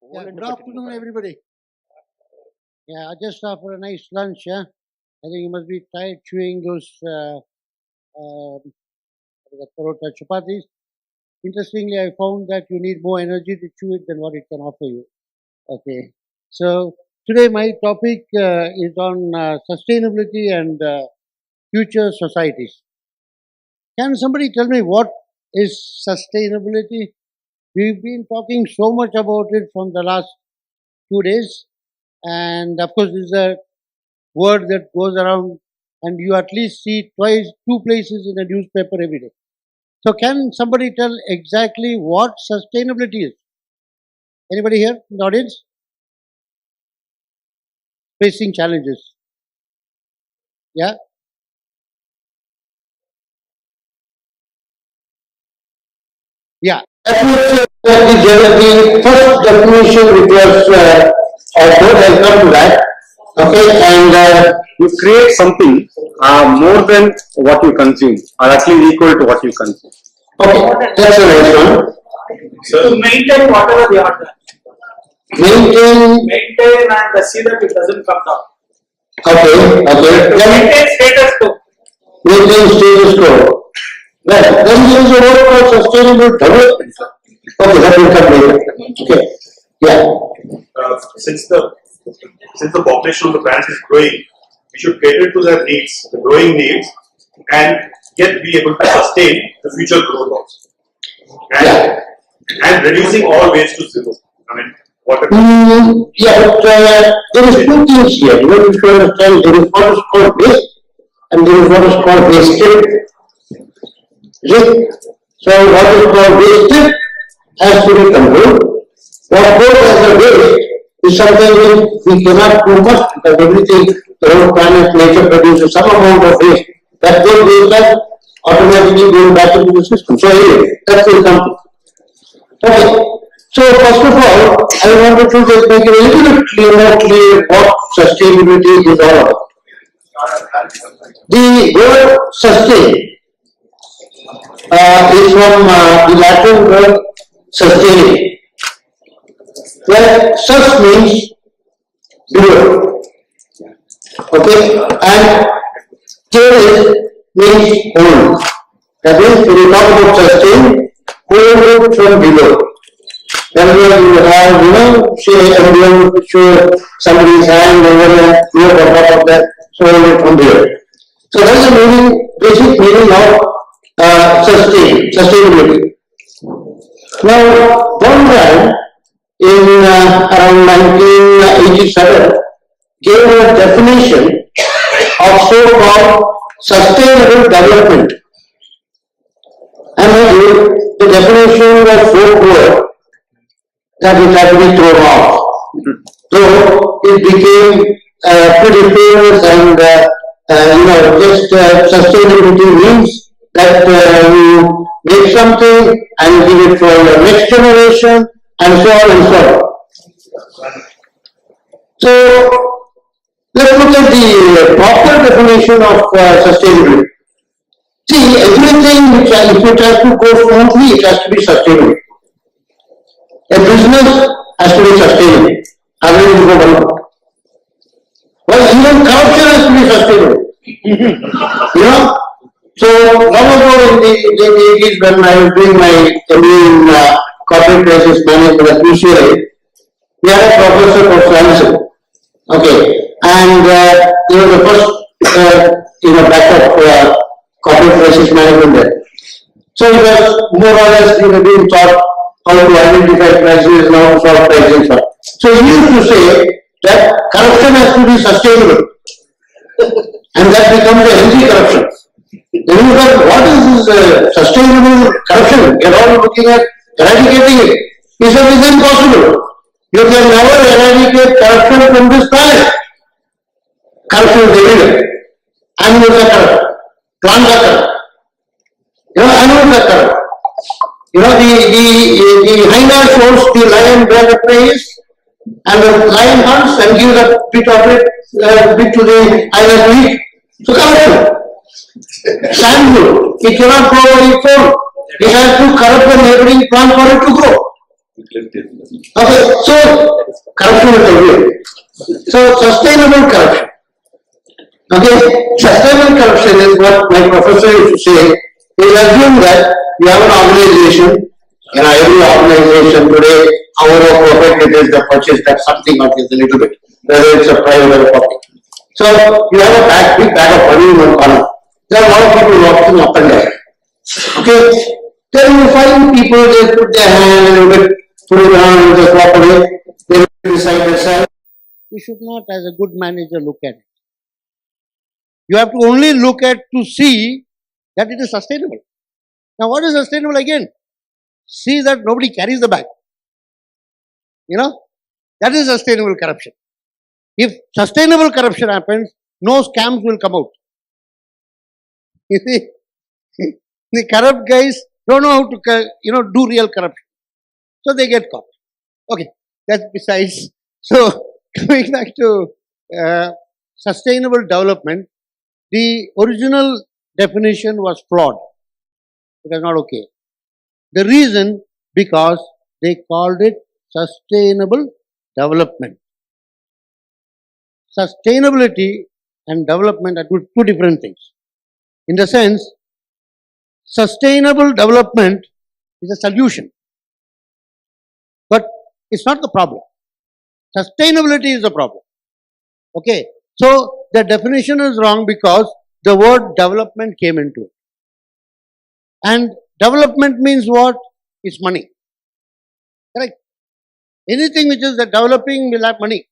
Yeah, good afternoon, everybody. Yeah, just after a nice lunch, yeah. I think you must be tired chewing those the parota chapatis. Interestingly, I found that you need more energy to chew it than what it can offer you. Okay, so today my topic is on sustainability and future societies. Can somebody tell me what is sustainability? We've been talking so much about it from the last 2 days, and of course, this is a word that goes around and you at least see twice, two places in a newspaper every day. So, can somebody tell exactly what sustainability is? Anybody here in the audience? Facing challenges. Yeah? Yeah. That was the first definition which was offered. I'll come to that. Okay, and you create something more than what you consume, or actually equal to what you consume. Okay, that's a nice one. So to maintain whatever they are done. Maintain and see that it doesn't come down. Okay, okay. Maintain status quo. Maintain status quo. Well, then there is a word called sustainable development. Okay, that will come later. Okay, yeah. Since the population of the plants is growing, we should cater to their needs, the growing needs, and yet be able to sustain the future growth also. And reducing all waste to zero. I mean, water. Yeah, but there is two things here. You know, if you understand, there is what is called waste and there is what is called wasted. Okay? So what is called wasted has to be controlled. What goes as a waste is something which we cannot do much because everything, the whole planet, nature produces some amount of waste. That goes waste back, automatically going back into the system. So anyway, that will come to. Okay. So first of all, I wanted to just make it a little bit more clear what sustainability is all about. The word sustain is from the Latin word sustain, where sus means doer, okay, and care means hold. That means when you talk about sustain, hold it from below. Then you have, say, everyone show somebody's hand over there, look on top of that, so hold it from there. So that's the meaning, basic meaning of sustainability. Now, one guy in around 1987 gave a definition of so-called sustainable development. And the definition was so poor that it had to be thrown off. So it became pretty famous and just sustainability means that you make something and give it for your next generation and so on and so on. So let's look at the proper definition of sustainability. See, everything which if it has to go smoothly, it has to be sustainable. A business has to be sustainable. Otherwise, it will go down. Well, even corruption has to be sustainable. So long ago in the 80s when I was doing my MBA in corporate crisis management at UCLA, we had a professor called Scalene. Okay, and he was the first backup corporate crisis management there. So it was more or less being taught how to identify crises and how to solve crises. So he used to say that corruption has to be sustainable, and that becomes a healthy corruption. Then you said, what is this sustainable corruption? You're all looking at eradicating it. He said, it's impossible. You can never eradicate corruption from this planet. Corruption is everywhere. Animals are corrupt. Plants are corrupt. Animals are corrupt. The hyena shows the lion where the prey is, and the lion hunts and gives a bit of it, bit to the hyena to eat. So corruption. Sandwood, it cannot grow on its own. It has to corrupt the neighboring plant for it to grow. Okay, so corruption is everywhere. So sustainable corruption. Okay, sustainable corruption is what my professor used to say. He assume that you have an organization, every organization today, our profit it is the purchase that something of this a little bit, whether it's a private or a public. So you have a big bag of money in one corner. There are a lot of people walking up and down. Okay, then you find people just put their hand a little bit, put it down and just walk away. They will decide themselves. You should not, as a good manager, look at it. You have to only look at to see that it is sustainable. Now, what is sustainable again? See that nobody carries the bag. That is sustainable corruption. If sustainable corruption happens, no scams will come out. You see, the corrupt guys don't know how to, do real corruption. So they get caught. Okay, that's besides. So, coming back to sustainable development, the original definition was flawed. It was not okay. The reason, because they called it sustainable development. Sustainability and development are two different things. In the sense, sustainable development is a solution. But it's not the problem. Sustainability is the problem. Okay. So the definition is wrong because the word development came into it. And development means what? It's money. Correct? Anything which is developing will have money.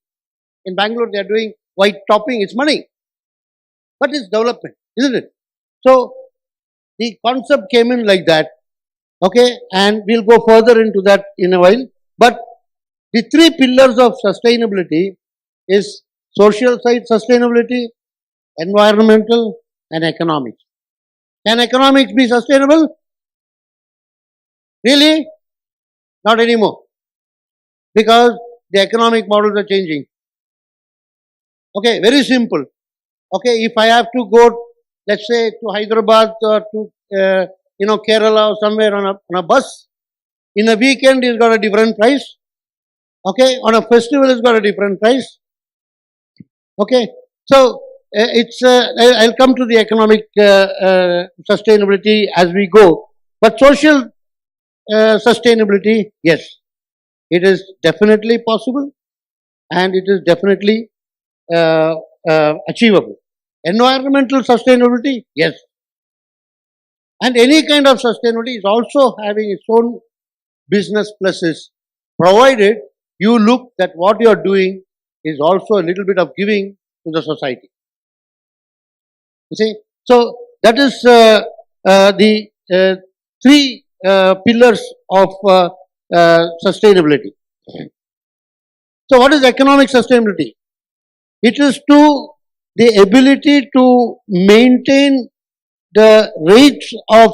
In Bangalore they are doing white topping, it's money. But it's development, isn't it? So the concept came in like that. Okay, and we'll go further into that in a while. But the three pillars of sustainability is social side sustainability, environmental, and economics. Can economics be sustainable? Really? Not anymore. Because the economic models are changing. Okay, very simple. Okay, if I have to go, let's say, to Hyderabad or to Kerala or somewhere on a bus, in a weekend it's got a different price. Okay, on a festival it's got a different price. Okay, so I'll come to the economic sustainability as we go. But social sustainability, yes, it is definitely possible and it is definitely achievable. Environmental sustainability, yes. And any kind of sustainability is also having its own business pluses, provided you look that what you are doing is also a little bit of giving to the society. You see, so that is the three pillars of sustainability. So, what is economic sustainability? It is to the ability to maintain the rates of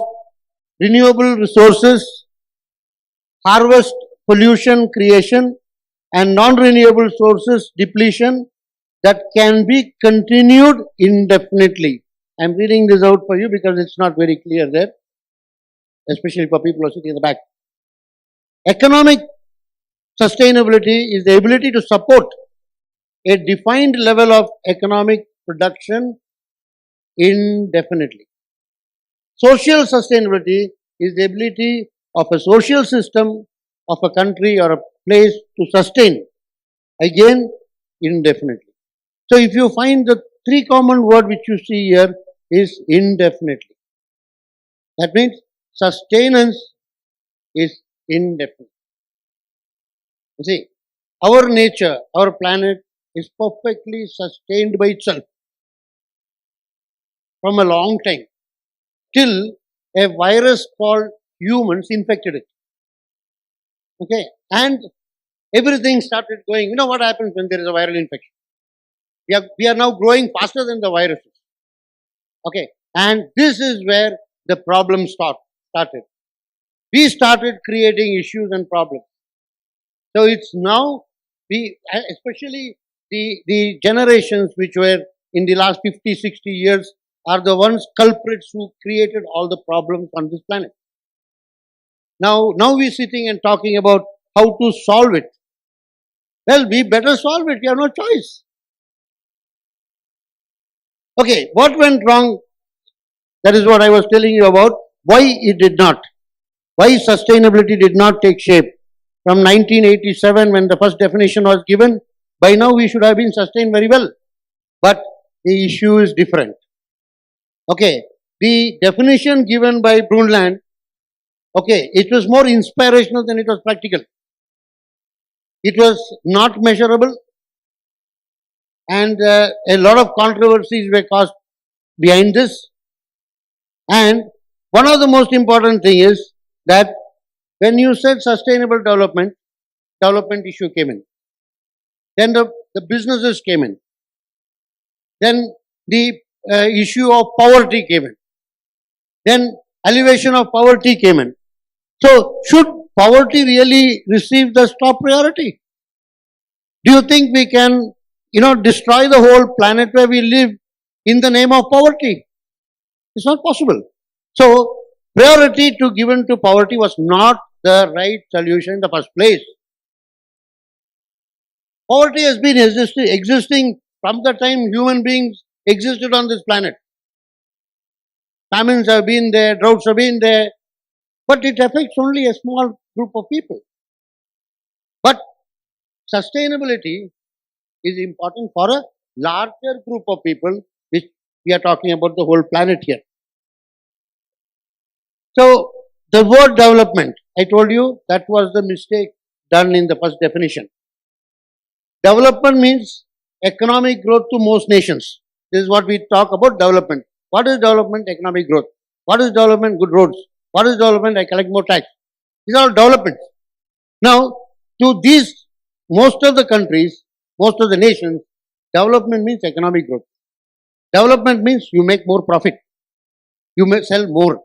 renewable resources, harvest pollution creation, and non-renewable sources depletion that can be continued indefinitely. I am reading this out for you because it's not very clear there, especially for people who are sitting in the back. Economic sustainability is the ability to support a defined level of economic production indefinitely. Social sustainability is the ability of a social system of a country or a place to sustain again indefinitely. So if you find the three common word which you see here is indefinitely. That means sustenance is indefinite. You see, our nature, our planet is perfectly sustained by itself from a long time till a virus called humans infected it. Okay, and everything started going. You know what happens when there is a viral infection? We are now growing faster than the viruses. Okay, and this is where the problem started. We started creating issues and problems. So it's now, especially the generations which were in the last 50, 60 years are the ones culprits who created all the problems on this planet. Now we're sitting and talking about how to solve it. Well, we better solve it. We have no choice. Okay, what went wrong? That is what I was telling you about. Why it did not. Why sustainability did not take shape. From 1987, when the first definition was given, by now we should have been sustained very well. But the issue is different. Okay, the definition given by Brundtland, okay, it was more inspirational than it was practical. It was not measurable, and a lot of controversies were caused behind this. And one of the most important thing is that when you said sustainable development, development issue came in. Then the businesses came in. Then the issue of poverty came in. Then elevation of poverty came in. So should poverty really receive the top priority? Do you think we can, destroy the whole planet where we live in the name of poverty? It's not possible. So priority to given to poverty was not the right solution in the first place. Poverty has been existing from the time human beings existed on this planet. Famines have been there, droughts have been there, but it affects only a small group of people. But sustainability is important for a larger group of people, which we are talking about the whole planet here. So the word development, I told you that was the mistake done in the first definition. Development means economic growth to most nations. This is what we talk about development. What is development? Economic growth. What is development? Good roads. What is development? I collect more tax. These are all developments. Now, to these, most of the countries, most of the nations, development means economic growth. Development means you make more profit. You may sell more.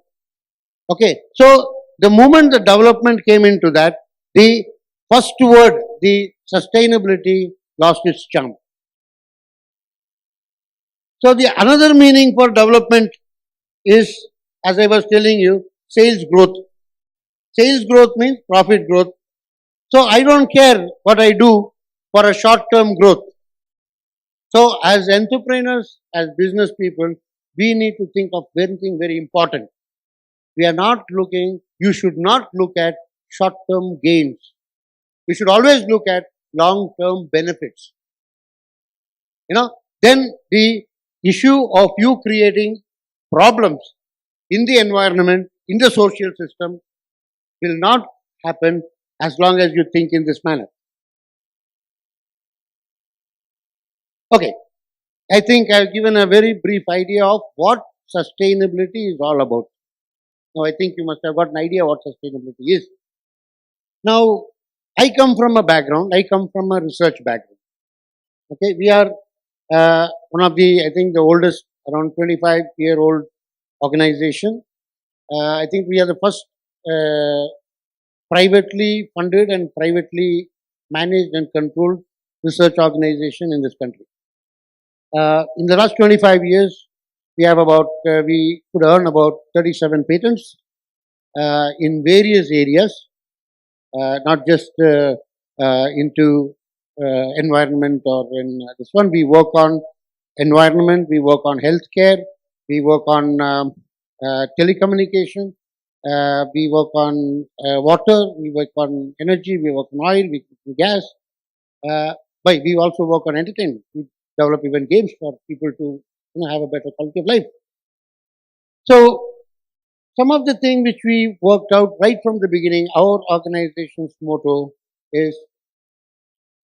Okay, so the moment the development came into that, the first word, the sustainability, lost its charm. So the another meaning for development is, as I was telling you, sales growth. Sales growth means profit growth. So I don't care what I do for a short-term growth. So as entrepreneurs, as business people, we need to think of something very important. We are not looking, you should not look at short-term gains. We should always look at long-term benefits. Then the issue of you creating problems in the environment, in the social system, will not happen as long as you think in this manner. Okay, I think I've given a very brief idea of what sustainability is all about. Now, I think you must have got an idea what sustainability is. Now, I come from a research background. Okay, we are one of the, I think the oldest, around 25-year-old organization. I think we are the first privately funded and privately managed and controlled research organization in this country. In the last 25 years, we have we could earn about 37 patents in various areas, not just into environment or in this one. We work on environment, we work on healthcare, we work on telecommunication, we work on water, we work on energy, we work on oil, we work on gas, but we also work on entertainment. We develop even games for people to have a better quality of life. So, some of the things which we worked out right from the beginning, our organization's motto is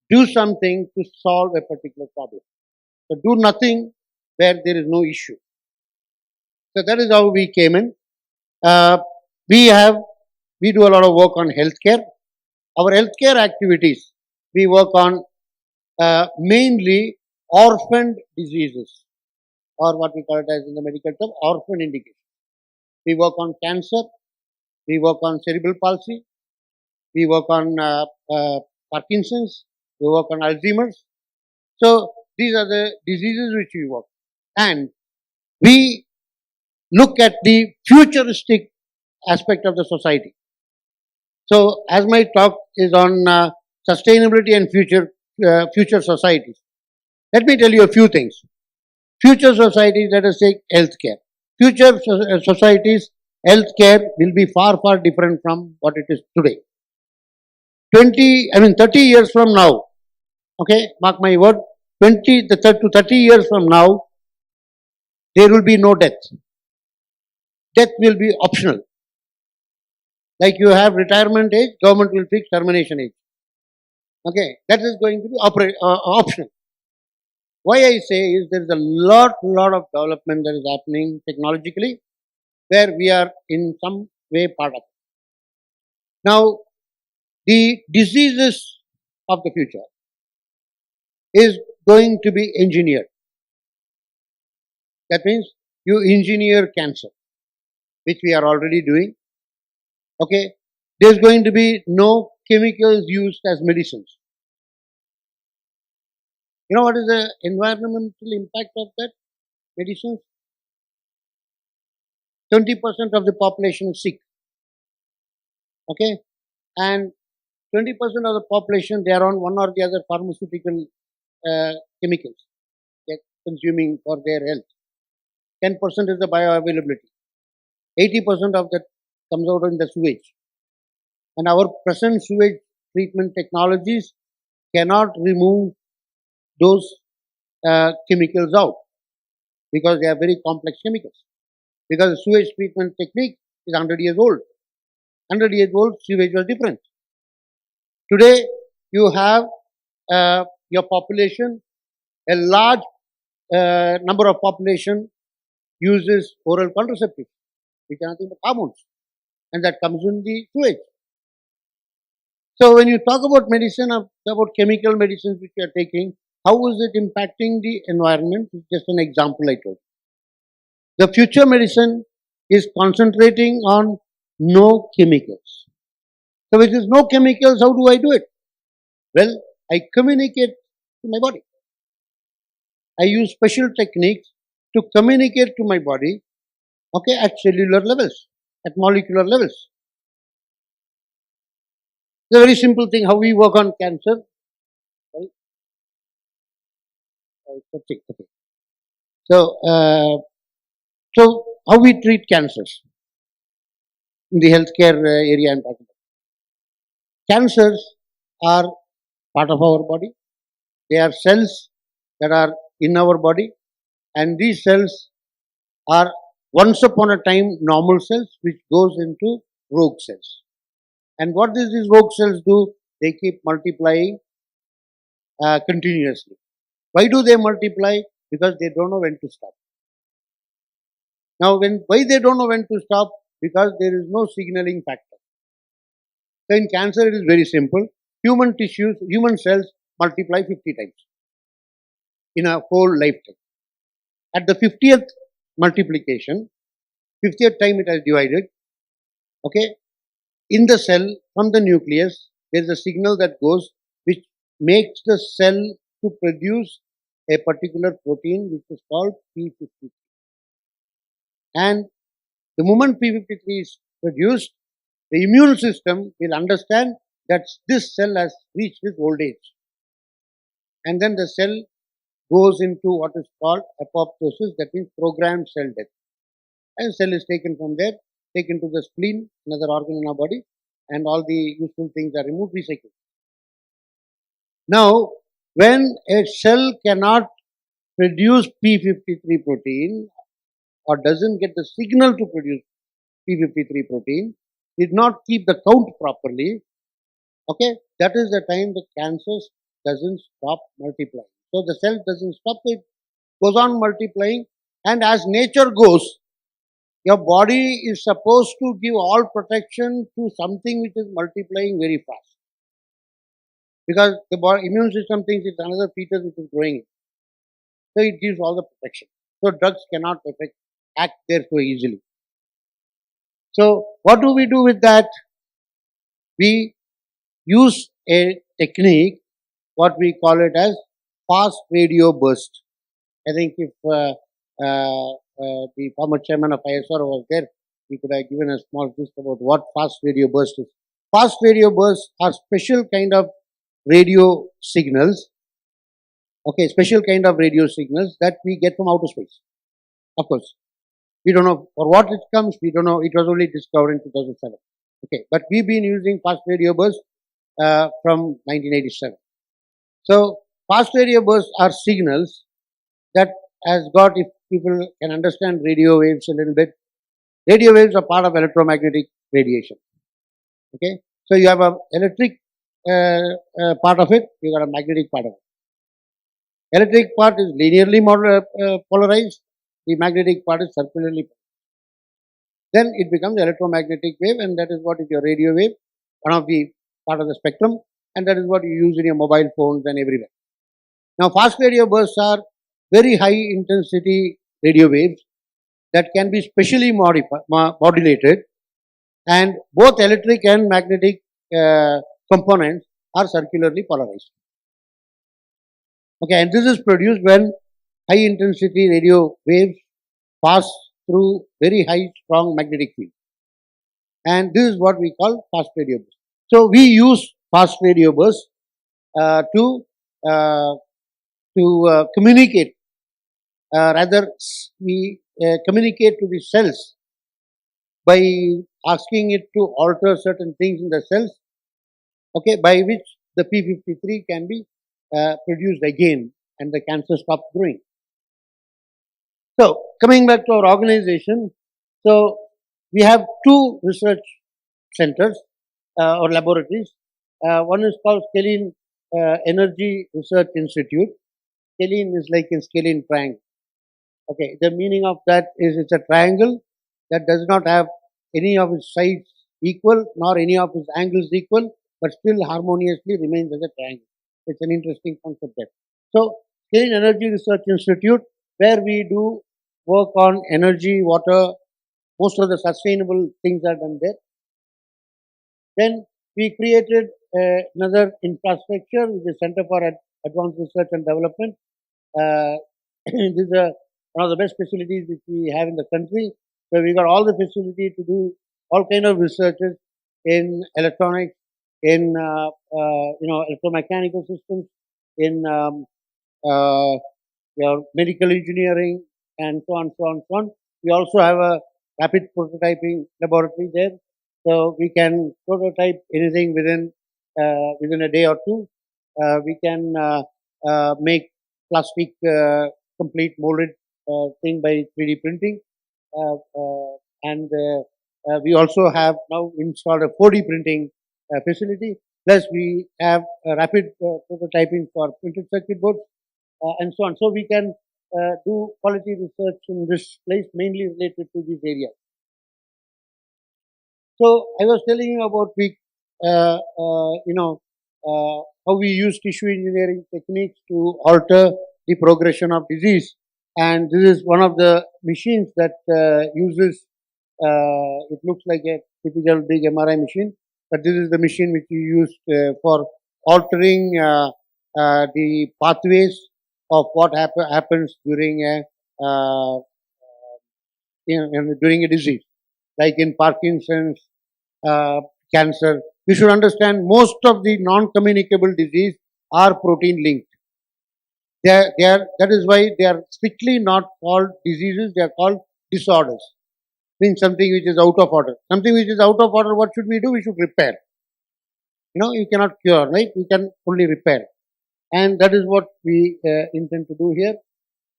do something to solve a particular problem. So, do nothing where there is no issue. So, that is how we came in. We do a lot of work on healthcare. Our healthcare activities, we work on mainly orphaned diseases, or what we call it as in the medical term, orphan indication. We work on cancer, we work on cerebral palsy, we work on Parkinson's, we work on Alzheimer's. So these are the diseases which we work. And we look at the futuristic aspect of the society. So, as my talk is on sustainability and future societies, let me tell you a few things. Future societies, let us take healthcare. Future societies, healthcare will be far, far different from what it is today. 30 years from now, okay, mark my word, 30 years from now, there will be no death. Death will be optional. Like you have retirement age, government will fix termination age. Okay, that is going to be optional. Why I say is there is a lot of development that is happening technologically where we are in some way part of it. Now, the diseases of the future is going to be engineered. That means you engineer cancer, which we are already doing. Okay, there's going to be no chemicals used as medicines. You know what is the environmental impact of that medicines? 20% of the population is sick. Okay, and 20% of the population they are on one or the other pharmaceutical chemicals they're consuming for their health. 10% is the bioavailability. 80% of that comes out in the sewage. And our present sewage treatment technologies cannot remove those chemicals out because they are very complex chemicals. Because the sewage treatment technique is 100 years old. 100 years old, sewage was different. Today, you have your population, a large number of population uses oral contraceptives, which are nothing but hormones, and that comes in the sewage. So when you talk about medicine, about chemical medicines which you are taking, how is it impacting the environment? Just an example I told. The future medicine is concentrating on no chemicals. So if there is no chemicals, how do I do it? Well, I communicate to my body. I use special techniques to communicate to my body, okay, at cellular levels, at molecular levels. It's a very simple thing how we work on cancer. Sorry. Okay. So, how we treat cancers in the healthcare area I'm talking about. Cancers are part of our body. They are cells that are in our body, and these cells are once upon a time normal cells which goes into rogue cells. And what does these rogue cells do? They keep multiplying continuously. Why do they multiply? Because they don't know when to stop. Now, why they don't know when to stop? Because there is no signaling factor. So in cancer, it is very simple. Human tissues, human cells multiply 50 times in a whole lifetime. At the 50th multiplication, 50th time it has divided, okay, in the cell from the nucleus, there is a signal that goes which makes the cell to produce a particular protein which is called P53. And the moment P53 is produced, the immune system will understand that this cell has reached its old age. And then the cell goes into what is called apoptosis, that means programmed cell death. And cell is taken from there, taken to the spleen, another organ in our body, and all the useful things are removed, recycled. Now, when a cell cannot produce P53 protein or doesn't get the signal to produce P53 protein, did not keep the count properly, okay, that is the time the cancer doesn't stop multiplying. So the cell doesn't stop, it goes on multiplying, and as nature goes, your body is supposed to give all protection to something which is multiplying very fast. Because the immune system thinks it's another fetus which is growing. So it gives all the protection. So drugs cannot act there so easily. So what do we do with that? We use a technique, what we call it as fast radio burst. I think if the former chairman of ISR was there, he could have given a small gist about what fast radio burst is. fast radio bursts are special kind of radio signals. Okay, special kind of radio signals that we get from outer space. Of course, we don't know for what it comes. We don't know. It was only discovered in 2007. Okay, but we've been using fast radio bursts from 1987. So fast radio bursts are signals that has got, if people can understand radio waves a little bit, radio waves are part of electromagnetic radiation. Okay, so you have a electric part of it, you got a magnetic part of it. Electric part is linearly polarized, the magnetic part is circularly polarized. Then it becomes electromagnetic wave, and that is what is your radio wave, one of the part of the spectrum, and that is what you use in your mobile phones and everywhere. Now, fast radio bursts are very high intensity radio waves that can be specially modulated, and both electric and magnetic components are circularly polarized. Okay, and this is produced when high intensity radio waves pass through very high strong magnetic field, and this is what we call fast radio bursts. So we use fast radio bursts to communicate. Rather, we communicate to the cells by asking it to alter certain things in the cells, okay, by which the P53 can be produced again and the cancer stops growing. So, coming back to our organization, so we have two research centers or laboratories. One is called Scalene Energy Research Institute. Scalene is like in Scalene triangle. Okay, the meaning of that is it's a triangle that does not have any of its sides equal nor any of its angles equal, but still harmoniously remains as a triangle. It's an interesting concept there. So, Scalene Energy Research Institute, where we do work on energy, water, most of the sustainable things are done there. Then we created another infrastructure, which is Center for Advanced Research and Development. This is one of the best facilities which we have in the country. So we got all the facility to do all kind of researches in electronics, in electromechanical systems, in medical engineering, and so on, so on, so on. We also have a rapid prototyping laboratory there, so we can prototype anything within a day or two. We can make plastic complete molded thing by 3D printing, and we also have now installed a 4D printing facility. Plus, we have rapid prototyping for printed circuit boards and so on. So we can do quality research in this place, mainly related to these areas. So I was telling you about how we use tissue engineering techniques to alter the progression of disease, and this is one of the machines that uses. It looks like a typical big MRI machine, but this is the machine which we used for altering the pathways of what happens during during a disease, like in Parkinson's, cancer. You should understand most of the non-communicable disease are protein linked. That is why they are strictly not called diseases, they are called disorders. Means something which is out of order. Something which is out of order, what should we do? We should repair. You cannot cure, right? We can only repair. And that is what we intend to do here.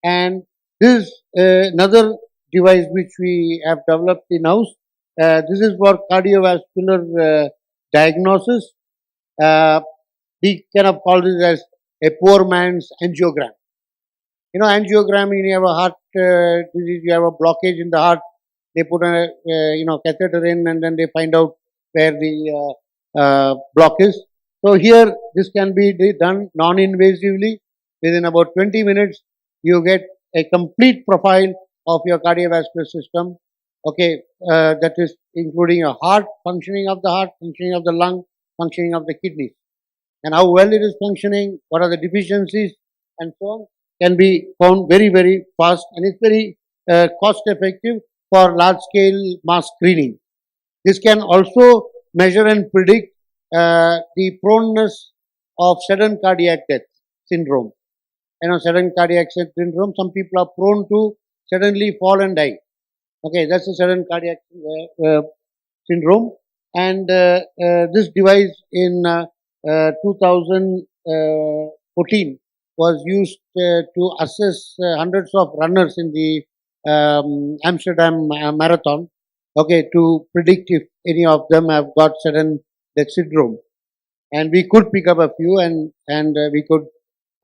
And this is another device which we have developed in-house. This is for cardiovascular diagnosis. We kind of call this as a poor man's angiogram. Angiogram, you have a heart disease, you have a blockage in the heart. They put a catheter in, and then they find out where the block is. So here, this can be done non-invasively. Within about 20 minutes, you get a complete profile of your cardiovascular system. Okay, that is including a heart, functioning of the heart, functioning of the lung, functioning of the kidneys, and how well it is functioning, what are the deficiencies, and so on, can be found very, very fast, and it's very cost effective for large scale mass screening. This can also measure and predict the proneness of sudden cardiac death syndrome. Sudden cardiac death syndrome, some people are prone to suddenly fall and die. Okay, that's a sudden cardiac syndrome. And this device in 2014 was used to assess hundreds of runners in the Amsterdam marathon, okay, to predict if any of them have got sudden death syndrome. And we could pick up a few, and we could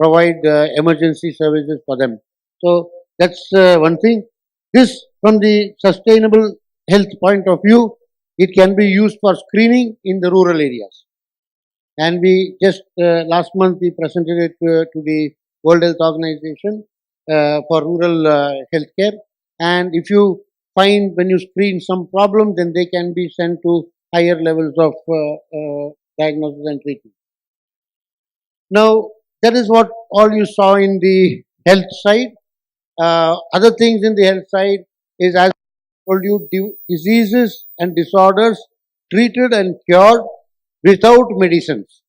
provide emergency services for them. So that's one thing. This, from the sustainable health point of view, it can be used for screening in the rural areas. And we just last month we presented it to the World Health Organization for rural healthcare. And if you find when you screen some problem, then they can be sent to higher levels of diagnosis and treatment. Now, that is what all you saw in the health side. Other things in the health side is, as I told you, diseases and disorders treated and cured without medicines.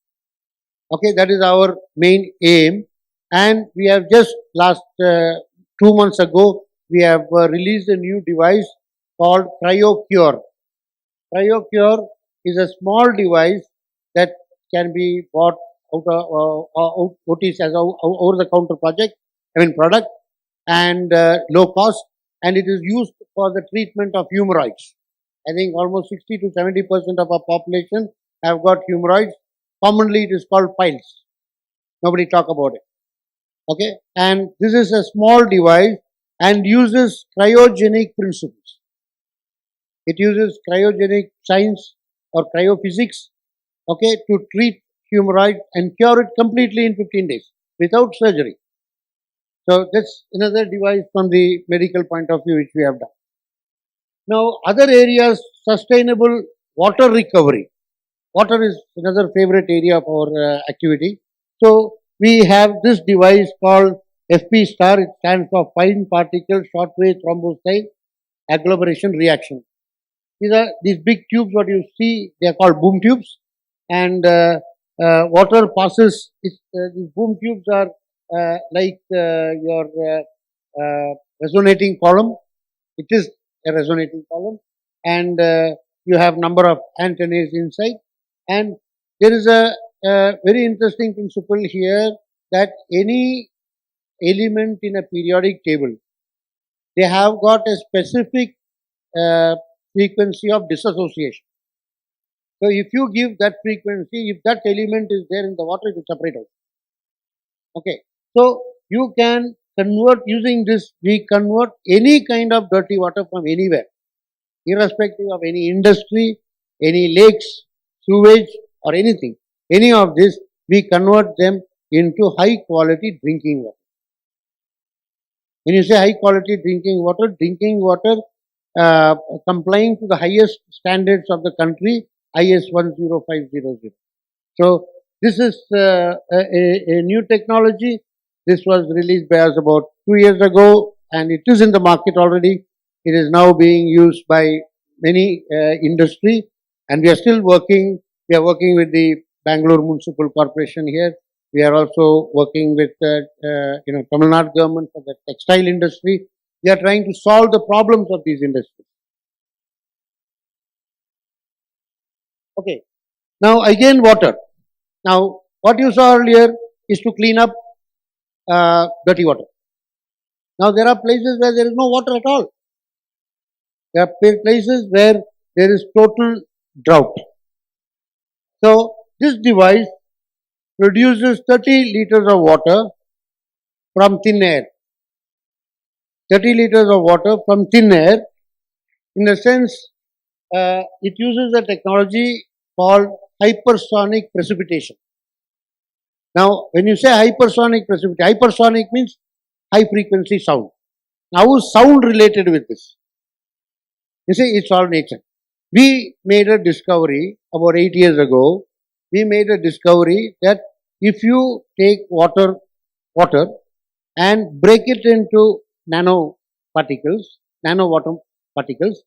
Okay, that is our main aim. And we have just last 2 months ago, we have released a new device called CryoCure. CryoCure is a small device that can be bought out of OTC as over-the-counter product, and low cost, and it is used for the treatment of hemorrhoids. I think almost 60 to 70% of our population have got hemorrhoids. Commonly, it is called piles. Nobody talk about it. Okay, and this is a small device and uses cryogenic principles. It uses cryogenic science or cryophysics, okay, to treat hemorrhoid and cure it completely in 15 days without surgery. So that's another device from the medical point of view which we have done. Now, other areas, sustainable water recovery. Water is another favorite area of our activity. So we have this device called FP star. It stands for fine particle shortwave thrombocyte agglomeration reaction. These big tubes what you see, they are called boom tubes, and water passes. These boom tubes are like your resonating column. It is a resonating column, and you have number of antennas inside. And there is a very interesting principle here that any element in a periodic table, they have got a specific frequency of dissociation. So if you give that frequency, if that element is there in the water, it will separate out. Okay, so you can convert using this. We convert any kind of dirty water from anywhere, irrespective of any industry, any lakes, sewage, or anything. Any of this, we convert them into high quality drinking water. When you say high quality drinking water complying to the highest standards of the country, IS 10500. So this is a new technology. This was released by us about 2 years ago, and it is in the market already. It is now being used by many industry, and we are still working. We are working with the Bangalore Municipal Corporation here. We are also working with Tamil Nadu government for the textile industry. We are trying to solve the problems of these industries. Okay. Now again water. Now what you saw earlier is to clean up dirty water. Now there are places where there is no water at all. There are places where there is total drought. So this device produces 30 liters of water from thin air. 30 liters of water from thin air. In a sense, it uses a technology called hypersonic precipitation. Now, when you say hypersonic precipitation, hypersonic means high frequency sound. Now, sound related with this? You see, it's all nature. We made a discovery about 8 years ago. We made a discovery that if you take water and break it into nano water particles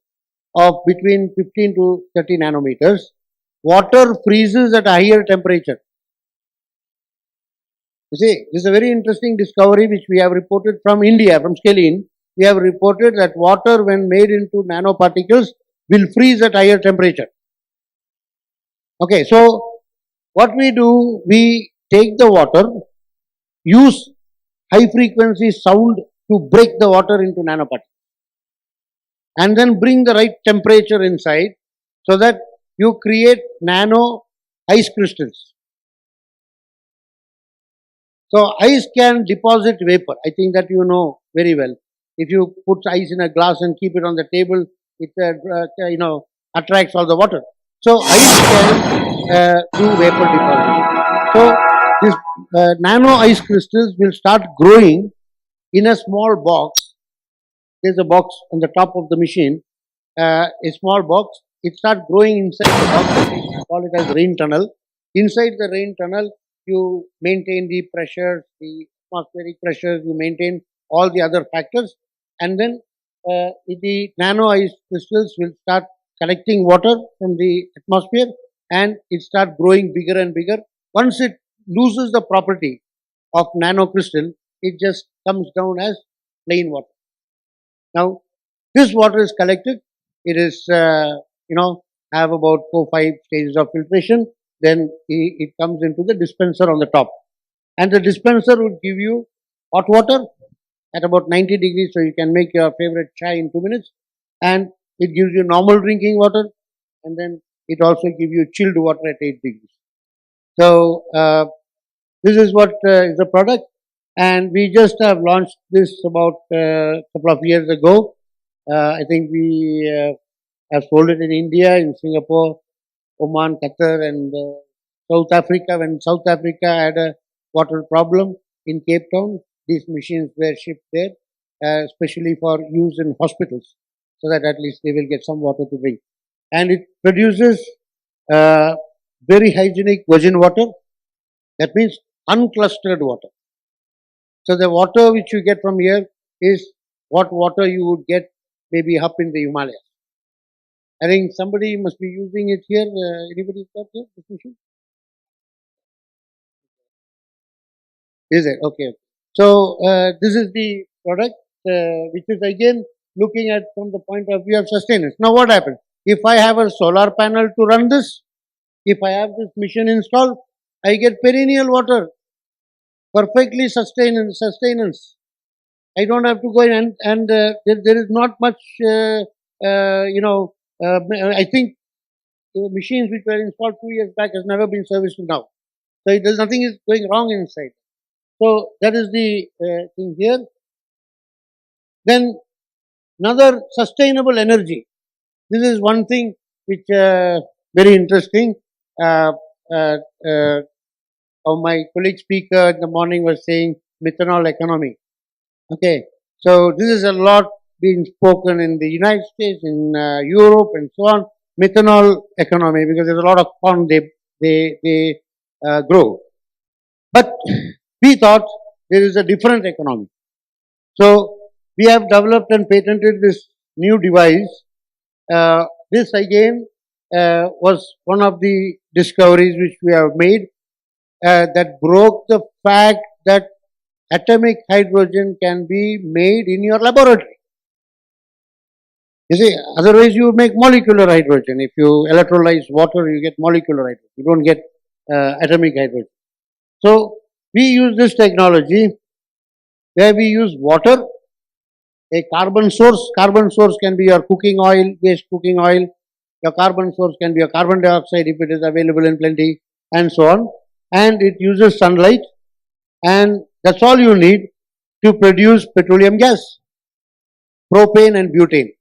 of between 15 to 30 nanometers, water freezes at a higher temperature. You see, this is a very interesting discovery which we have reported from India, from Scalene. We have reported that water, when made into nanoparticles, will freeze at higher temperature. Okay, so what we do, we take the water, use high frequency sound to break the water into nanoparticles, and then bring the right temperature inside so that you create nano ice crystals. So ice can deposit vapor. I think that you know very well. If you put ice in a glass and keep it on the table, it attracts all the water. So ice can do vapor deposition. So this nano ice crystals will start growing in a small box. There's a box on the top of the machine, a small box. It starts growing inside the box. We call it as rain tunnel. Inside the rain tunnel, you maintain the pressure, the atmospheric pressures, you maintain all the other factors, and then the nano ice crystals will start collecting water from the atmosphere, and it starts growing bigger and bigger. Once it loses the property of nano crystal, it just comes down as plain water. Now, this water is collected. It is, have about 4-5 stages of filtration. Then it comes into the dispenser on the top. And the dispenser would give you hot water at about 90 degrees, so you can make your favorite chai in 2 minutes. And it gives you normal drinking water. And then it also gives you chilled water at 8 degrees. So, this is what is the product. And we just have launched this about a couple of years ago. I think we have sold it in India, in Singapore, Oman, Qatar, and South Africa. When South Africa had a water problem in Cape Town, these machines were shipped there, especially for use in hospitals, so that at least they will get some water to drink. And it produces very hygienic virgin water. That means unclustered water. So the water which you get from here is what water you would get maybe up in the Himalayas. I think somebody must be using it here. Anybody got here? This machine? Is it? Okay. So this is the product, which is again looking at from the point of view of sustenance. Now what happens? If I have a solar panel to run this, if I have this machine installed, I get perennial water, perfectly sustenance. I don't have to go in and there is not much, I think machines which were installed 2 years back has never been serviced till now. So there's nothing is going wrong inside. So that is the thing here. Then another sustainable energy. This is one thing which very interesting. My colleague speaker in the morning was saying methanol economy. Okay, so this is a lot being spoken in the United States, in Europe, and so on. Methanol economy, because there's a lot of corn they grow. But we thought there is a different economy. So we have developed and patented this new device. This again was one of the discoveries which we have made that broke the fact that atomic hydrogen can be made in your laboratory. You see, otherwise you make molecular hydrogen. If you electrolyze water, you get molecular hydrogen. You don't get atomic hydrogen. So we use this technology where we use water, a carbon source. Carbon source can be your cooking oil, waste cooking oil. Your carbon source can be a carbon dioxide if it is available in plenty, and so on. And it uses sunlight, and that's all you need to produce petroleum gas, propane and butane.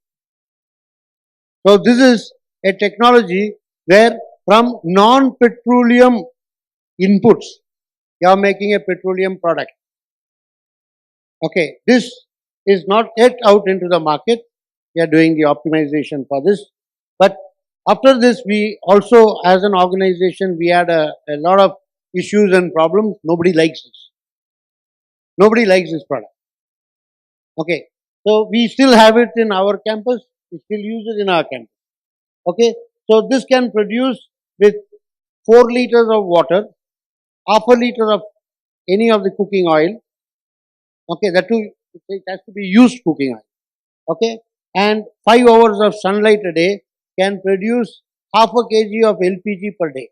So this is a technology where from non-petroleum inputs, you are making a petroleum product. Okay, this is not yet out into the market. We are doing the optimization for this. But after this, we also, as an organization, we had a lot of issues and problems. Nobody likes this. Nobody likes this product. Okay, so we still have it in our campus. We still use it in our campus. Okay, so this can produce with 4 liters of water, half a liter of any of the cooking oil. Okay, that too, it has to be used cooking oil. Okay, and 5 hours of sunlight a day can produce half a kg of LPG per day.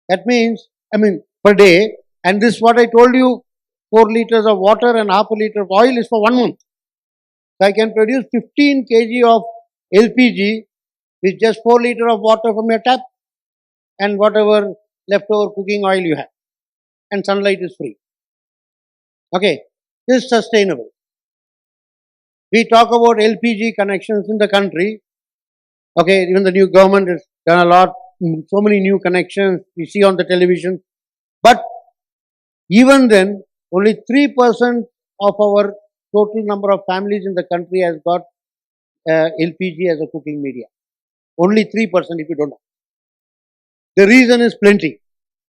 That means, per day, and this what I told you, 4 liters of water and half a liter of oil is for 1 month. So I can produce 15 kg of LPG with just 4 liters of water from your tap and whatever leftover cooking oil you have. And sunlight is free. Okay, this is sustainable. We talk about LPG connections in the country. Okay, even the new government has done a lot, so many new connections we see on the television. But even then, only 3% of our total number of families in the country has got LPG as a cooking media. Only 3% if you don't know. The reason is plenty.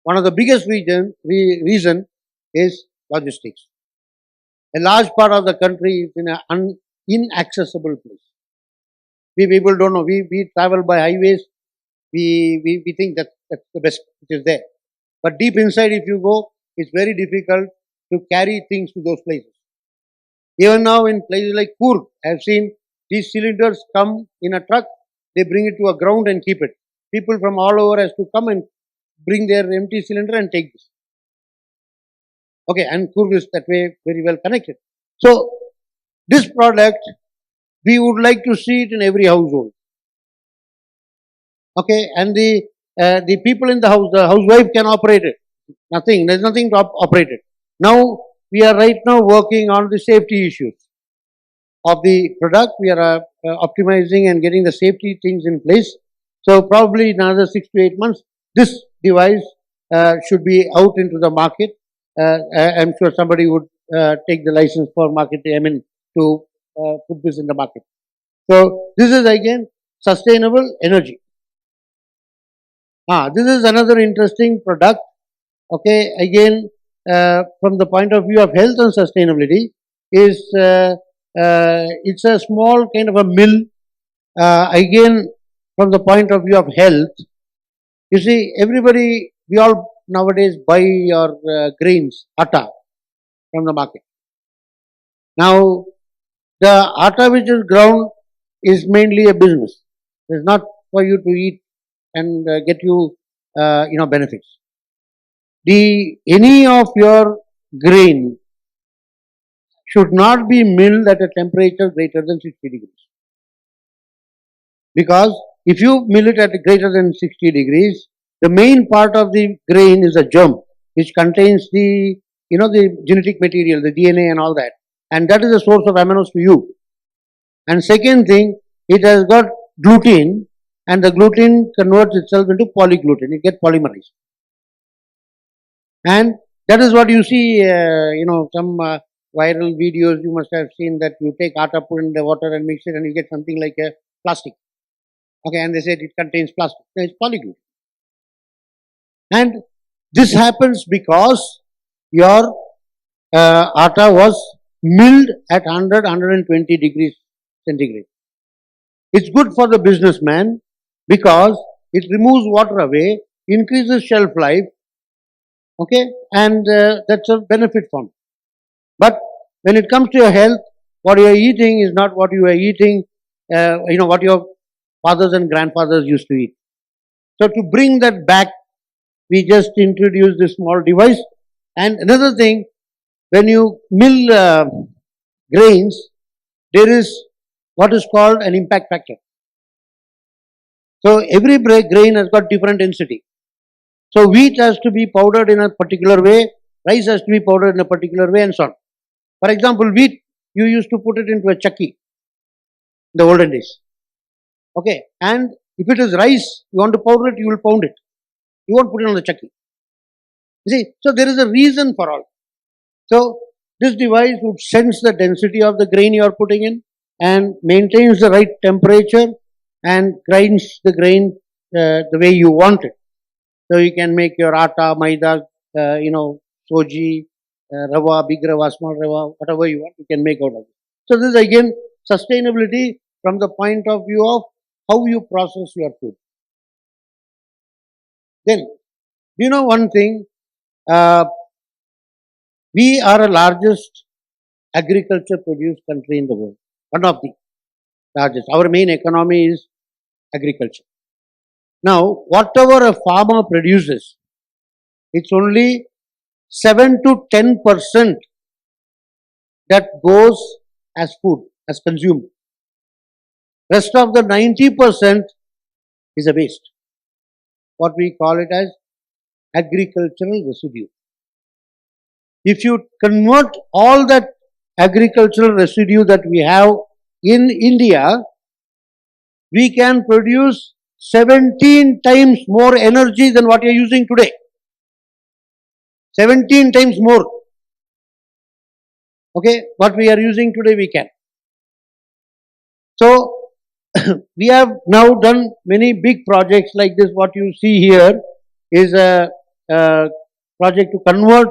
One of the biggest reason is logistics. A large part of the country is in an inaccessible place. We people don't know. We travel by highways. We think that that's the best which is there. But deep inside, if you go, it's very difficult to carry things to those places. Even now in places like Kurg, I have seen these cylinders come in a truck, they bring it to a ground and keep it. People from all over has to come and bring their empty cylinder and take this. Okay, and Kurg is that way very well connected. So, this product, we would like to see it in every household. Okay, and the people in the house, the housewife can operate it. There's nothing to operate it. Now, we are right now working on the safety issues of the product. We are optimizing and getting the safety things in place. So probably in another 6 to 8 months, this device should be out into the market. I'm sure somebody would take the license for marketing, to put this in the market. So this is again sustainable energy. This is another interesting product. Okay, again, from the point of view of health and sustainability, is it's a small kind of a mill. Again, from the point of view of health, you see, we all nowadays buy your grains, atta, from the market. Now, the atta which is ground is mainly a business. It's not for you to eat and get you, benefits. Any of your grain should not be milled at a temperature greater than 60 degrees. Because if you mill it at greater than 60 degrees, the main part of the grain is a germ, which contains the genetic material, the DNA and all that. And that is the source of aminos to you. And second thing, it has got gluten, and the gluten converts itself into polygluten. It gets polymerized. And that is what you see, some viral videos you must have seen, that you take atta, put in the water and mix it and you get something like a plastic. Okay, and they said it contains plastic. No, it's polygluten. And this happens because your atta was milled at 120 degrees centigrade. It's good for the businessman because it removes water away, increases shelf life, okay, and that's a benefit for me. But when it comes to your health, what you are eating is not what you are eating, what your fathers and grandfathers used to eat. So to bring that back, we just introduced this small device. And another thing, when you mill grains, there is what is called an impact factor. So every grain has got different density. So wheat has to be powdered in a particular way, rice has to be powdered in a particular way, and so on. For example, wheat, you used to put it into a chakki in the olden days. Okay, and if it is rice, you want to powder it, you will pound it. You won't put it on the chakki. You see, so there is a reason for all. So this device would sense the density of the grain you are putting in and maintains the right temperature and grinds the grain the way you want it. So you can make your atta, maida, soji, rava, big rava, small rava, whatever you want, you can make out of it. So this is again sustainability from the point of view of how you process your food. Then, you know one thing, uh, we are the largest agriculture produce country in the world. One of the largest. Our main economy is agriculture. Now, whatever a farmer produces, it's only 7 to 10% that goes as food, as consumed. Rest of the 90% is a waste. What we call it as agricultural residue. If you convert all that agricultural residue that we have in India, we can produce 17 times more energy than what you're using today. 17 times more. Okay, what we are using today we can. So, we have now done many big projects like this. What you see here is a project to convert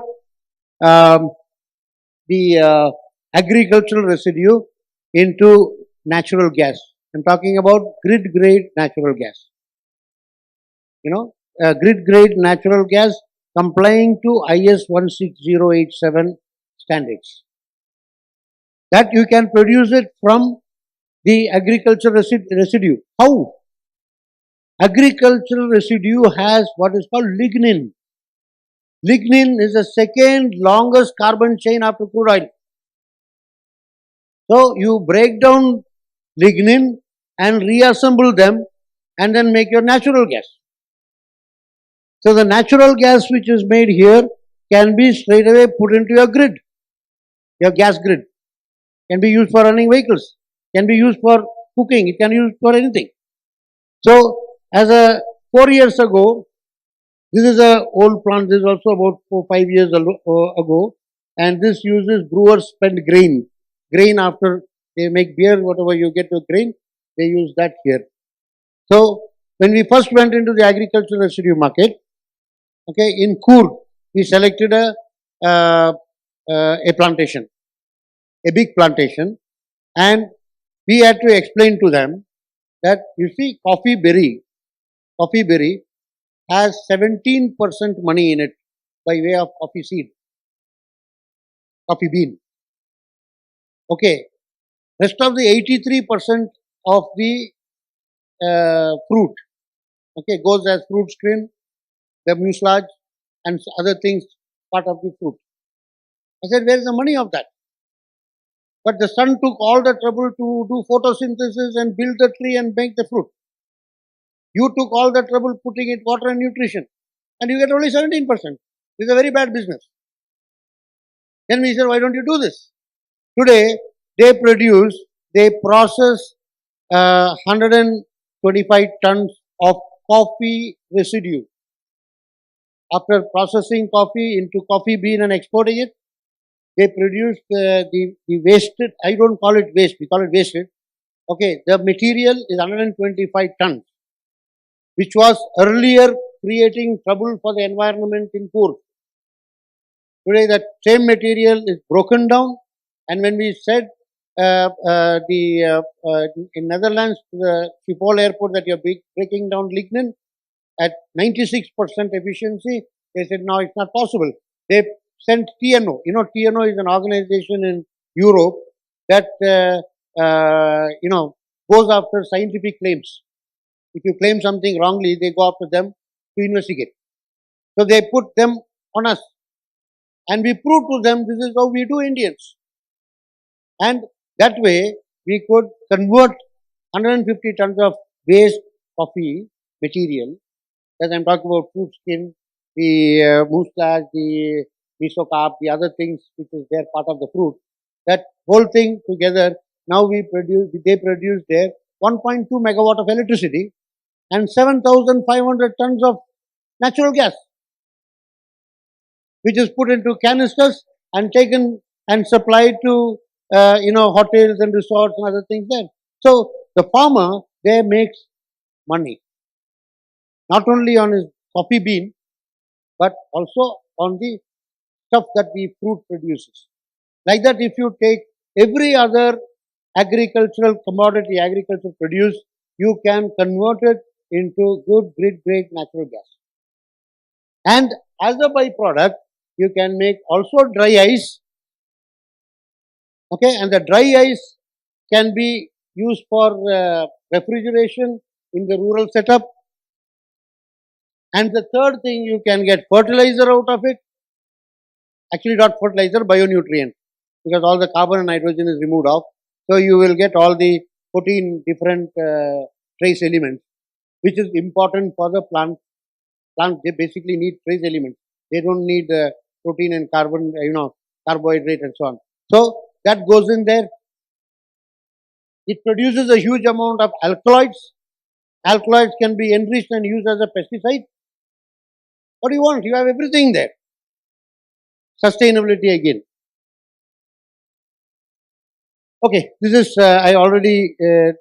the agricultural residue into natural gas. I'm talking about grid grade natural gas. Grid grade natural gas complying to IS 16087 standards. That you can produce it from the agricultural residue. How? Agricultural residue has what is called lignin. Lignin is the second longest carbon chain after crude oil. So you break down lignin and reassemble them and then make your natural gas. So the natural gas which is made here can be straight away put into your grid, your gas grid. Can be used for running vehicles, can be used for cooking, it can be used for anything. So as a 4 years ago, this is a old plant, this is also about 4-5 years ago, and this uses brewers spent grain. Grain after they make beer, whatever you get with grain, they use that here. So when we first went into the agricultural residue market, okay, in Coorg, we selected a plantation, a big plantation, and we had to explain to them that you see coffee berry has 17% money in it by way of coffee seed, coffee bean. Okay, rest of the 83% of the fruit, okay, goes as fruit screen, the mucilage and other things, part of the fruit. I said, where is the money of that? But the sun took all the trouble to do photosynthesis and build the tree and make the fruit. You took all the trouble putting it water and nutrition, and you get only 17%. This is a very bad business. Then we said, why don't you do this? Today, they process 125 tons of coffee residue. After processing coffee into coffee bean and exporting it, they produce the wasted, I don't call it waste, we call it wasted. Okay, the material is 125 tons, which was earlier creating trouble for the environment in Coorg. Today, that same material is broken down, and when we said in Netherlands, the Schiphol airport, that you're breaking down lignin at 96% efficiency, they said no, it's not possible. They sent TNO. You know, TNO is an organization in Europe that goes after scientific claims. If you claim something wrongly, they go after them to investigate. So they put them on us, and we proved to them this is how we do Indians. And that way we could convert 150 tons of waste coffee material, as I'm talking about fruit skin, the mucilage, the mesocarp, the other things which is there part of the fruit. That whole thing together, now they produce there 1.2 megawatt of electricity and 7,500 tons of natural gas, which is put into canisters and taken and supplied to hotels and resorts and other things there. So the farmer there makes money, not only on his coffee bean, but also on the stuff that the fruit produces. Like that, if you take every other agricultural commodity, agricultural produce, you can convert it into good grid grade natural gas. And as a byproduct, you can make also dry ice. Okay, and the dry ice can be used for refrigeration in the rural setup. And the third thing, you can get fertilizer out of it. Actually, not fertilizer, bionutrient, because all the carbon and nitrogen is removed off. So you will get all the 14 different trace elements, which is important for the plant. Plants, they basically need trace elements. They don't need protein and carbon, carbohydrate and so on. So that goes in there. It produces a huge amount of alkaloids. Alkaloids can be enriched and used as a pesticide. What do you want? You have everything there. Sustainability again. Okay, this is, I already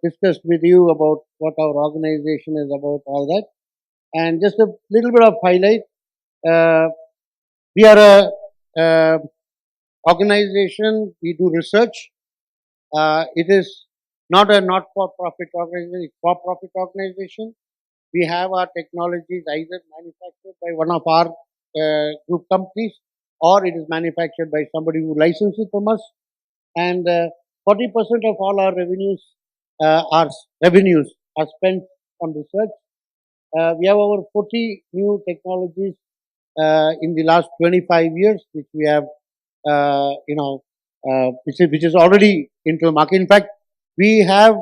discussed with you about what our organization is about, all that. And just a little bit of highlight. We are a organization, we do research. It is not a not-for-profit organization, it's for-profit organization. We have our technologies either manufactured by one of our group companies, or it is manufactured by somebody who licenses it from us. And 40% of all our revenues are spent on research. We have over 40 new technologies in the last 25 years, which we have, which is already into the market. In fact, we have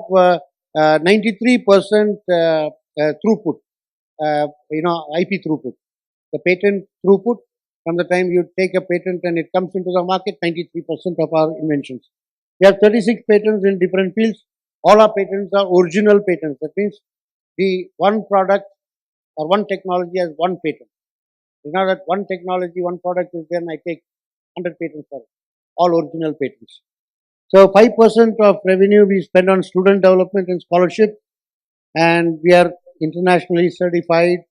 93% throughput, IP throughput. The patent throughput, from the time you take a patent and it comes into the market, 93% of our inventions. We have 36 patents in different fields. All our patents are original patents. That means the one product or one technology has one patent. It's not that one technology, one product is there and I take 100 patents for it. All original patents. So 5% of revenue we spend on student development and scholarship, and we are internationally certified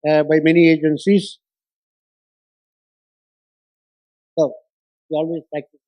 by many agencies. So we always practice